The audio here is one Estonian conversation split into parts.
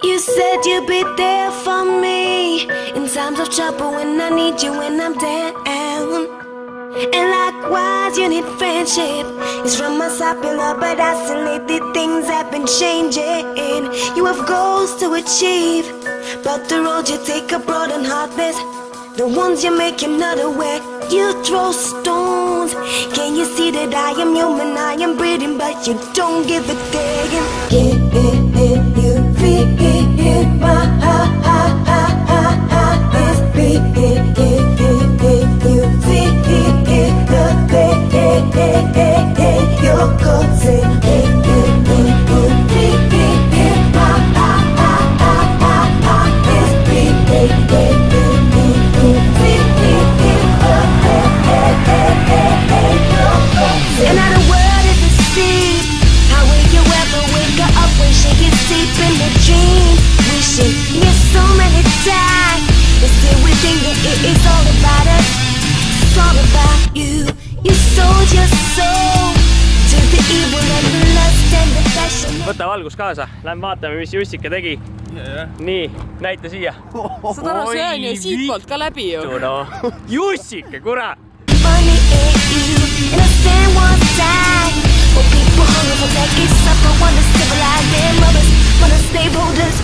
You said you'd be there for me in times of trouble when I need you when I'm down. And likewise you need friendship. It's from my side below, but isolated things have been changing. You have goals to achieve, but the road you take are broad and heartless. The ones you make him not aware. You throw stones. Can you see that I am human, I am breathing, but you don't give a damn. Can you feel my heart is beating? You feel the pain you're causing. Can you feel my heart is beating? Another word is a seed. How will you ever wake her up when she gets deep in the dream? Wishing you so many times. It's still within you, it's all about us. It's all about you. You sold your soul to the evil and the lust and the passion. Võta valgus kaasa, lähme vaatame, mis Jussike tegi. Nii, näita siia. Saad aru, see on ju siitpoolt ka läbi ju. Jussike, kurat! Money ain't you, and I stand one side. For people hungry for decades, suffer, wanna civilize their mothers, wanna slaveholders.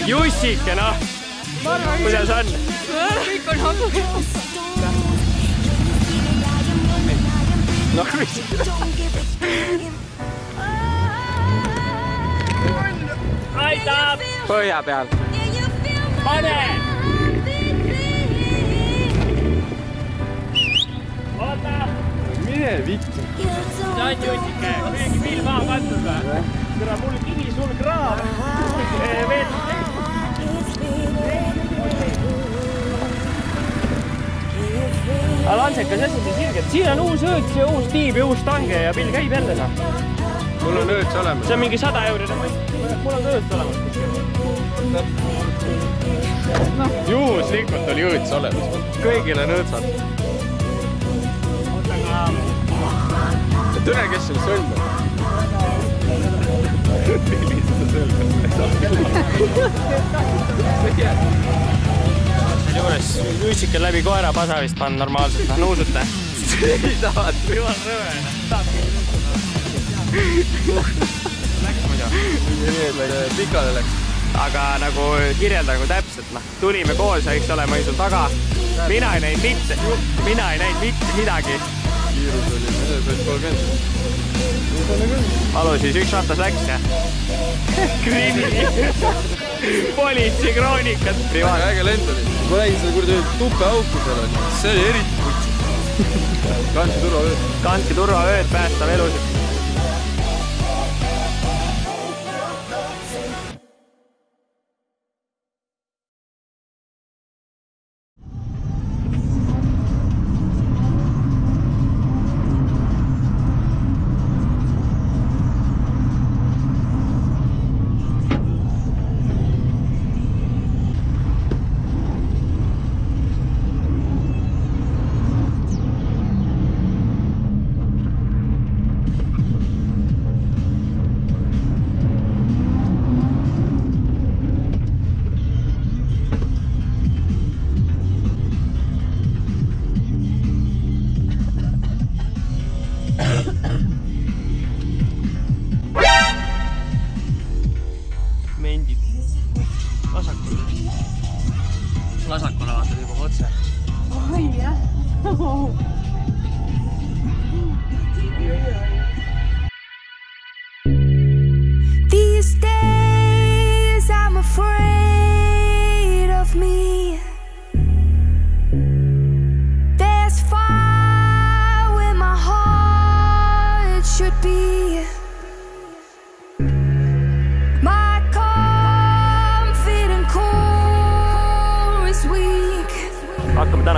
Jussike, noh! Kuidas on? Kõik on hagu. Noh, mis? Aitab! Põhja peal. Pane! Oota! Mine vittu! See on Jussike. Mingi pill maha pandud või? Tere, mul kivi, sul kraav. Veel. Aga Lansekas, asi on sirgelt. Siin on uus õõts ja uus tiib ja uus tange ja pill käib jälle sa. Mul on õõts olemas. See on mingi 100 eurine mõist. Mul on õõts olemas. Juhuslikult oli õõts olemas. Kõigil on õõtsad. Tõne, kes sul sõlmab? Millist juures Jussike läbi koera pasa vist pannud normaalselt, nuusute. Ei tahad. Jumal rõve. Läks muidu. Pikale läks. Aga nagu kirjelda nagu täpselt, tulime koos ja eks ole, ma isun taga. Mina ei näinud mitte midagi. Kiirus oli 30. Alu siis üks rattas läks ja krimi, politsei kroonikad. Väga äge lend oli. Ma nägin seda kurdi tuppe auku seal on. See oli eriti putsi. Kandke turvavööd. Kandke turvavööd, päästab elusid.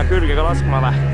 peame külge ka laskma või?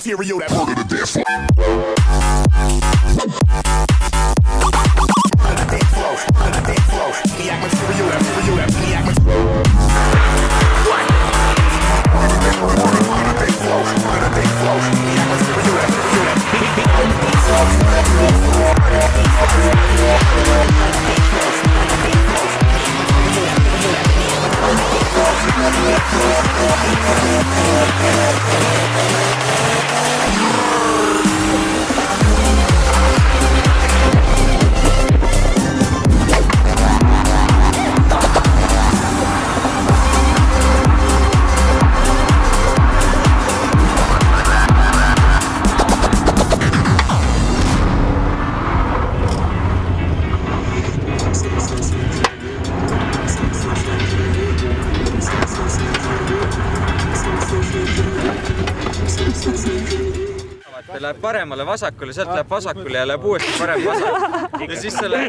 Material that murder the dance floor. Läheb paremale vasakule, sealt läheb vasakule ja läheb uuesti parem vasak. Ja siis selle...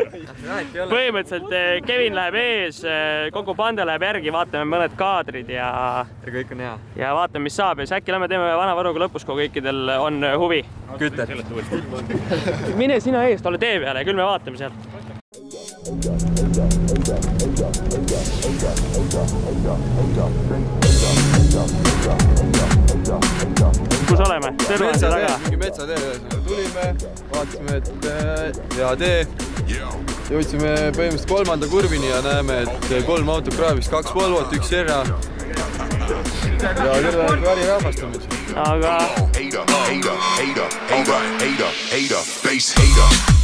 Põhimõtteliselt Kevin läheb ees, kogu bande läheb järgi, vaatame mõned kaadrid ja kõik on hea. Ja vaatame, mis saab ja siis äkki lähme teeme vanavaruga lõpus, kui kõikidel on huvi. Küter. Mine sina eest, ole tee peale ja küll me vaatame sealt. Kus oleme? Mingi metsatee. Tulime, vaatasime, et hea tee. Jõudsime põhimõtteliselt 3. kurvini ja näeme, et 3 autot kraavis, 2 Volvot, 1 Serra. Ja küll läheb väri rahvastamine. Aga...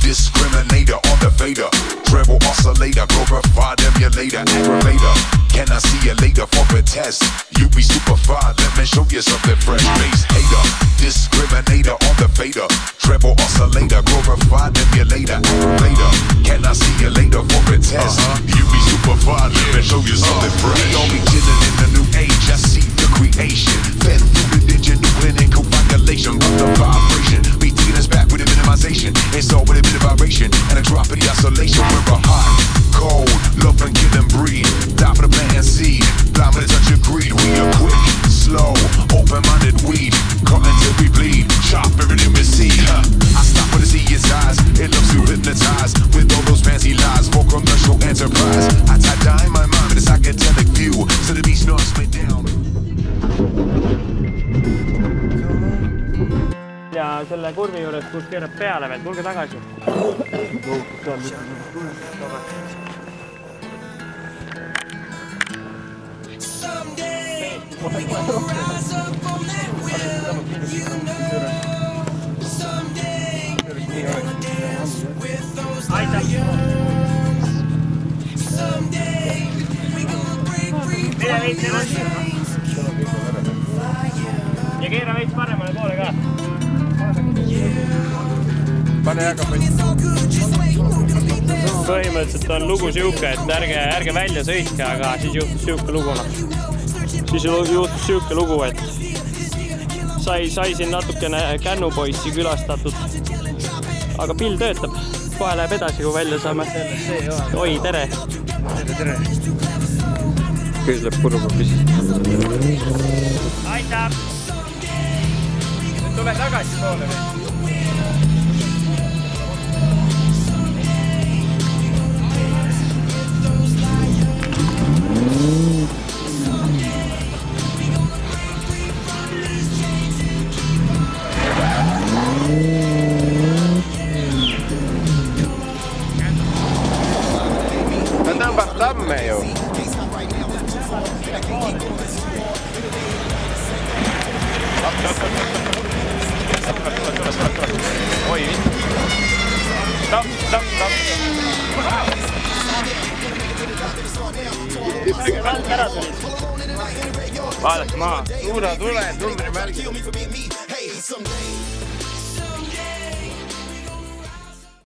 Discriminator on the fader, treble oscillator, glorified emulator, aggravator. Can I see you later for a test? You be superfied, let me show you something fresh. Bass hater, discriminator on the fader, treble oscillator, glorified emulator, aggravator. Can I see you later for a test? You be superfied, let me show you something fresh. We all be chilling in the new age, I see the creation, fed through the digital clinical calculation, but the vibration be taking us back with a minimization. It's all with a bit of vibration and a drop of the isolation. We're a hot, cold, love and kill and breed. Die for the plant and seed, blind with a touch of greed. We are quick, slow, open-minded weed. Cut until we bleed, sharp everything we see. I stop when I see his eyes, it loves to hypnotize with all those fancy lies for commercial enterprise. I tie-dye my mind with a psychedelic view, so the beast knocks me down. Ja selle kurvi juures, kus keerab peale veel, tulge tagasi. Ja keera veits paremale poole ka. Põhimõtteliselt on lugu siuke, et ärge välja sõitke, aga siis juhtus siuke lugu. Siis juhtus siuke lugu, et sai siin natukene kännupoissi külastatud. Aga pill töötab. Kohe läheb edasi, kui välja saame. Oi, tere. Tere. Kõis läheb kurvapis. Aitäh! Tule tagasi poole või? Ta tõmbab tamme ju. Oi, tapp. Kalt ära tulid. Vaadake maa. Suura tule, numbri märgi.